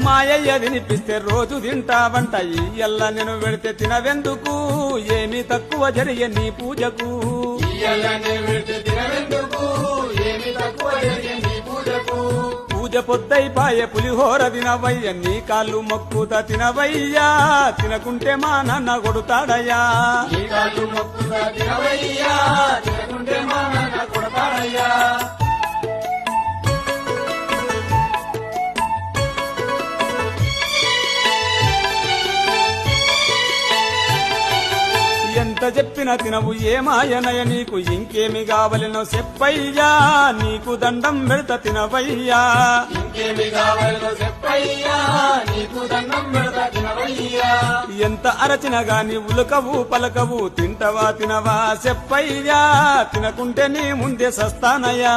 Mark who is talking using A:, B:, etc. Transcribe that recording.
A: మాయయ్య వినిపిస్తే రోజు తింటావంట ఇయ్యల్ల నేను పెడితే తినవెందుకు ఏమి తక్కువ జరిగే నీ పూజకు పూజ పొద్దైపాయే పులిహోర తినవయ్య నీ కాళ్ళు మొక్కుత తినవయ్యా తినకుంటే మా నాన్న కొడుతాడయ్యా ఎంత చెప్పినా తినవు ఏమాయనయ నీకు ఇంకేమి కావలెనో చెప్పయ్యా నీకు దండం పెడత తినవయ్యా ఎంత అరచిన గాని ఉలకవు పలకవు తింటవా తినవా చెప్పయ్యా తినకుంటే నీ ముందే సస్తానయ్యా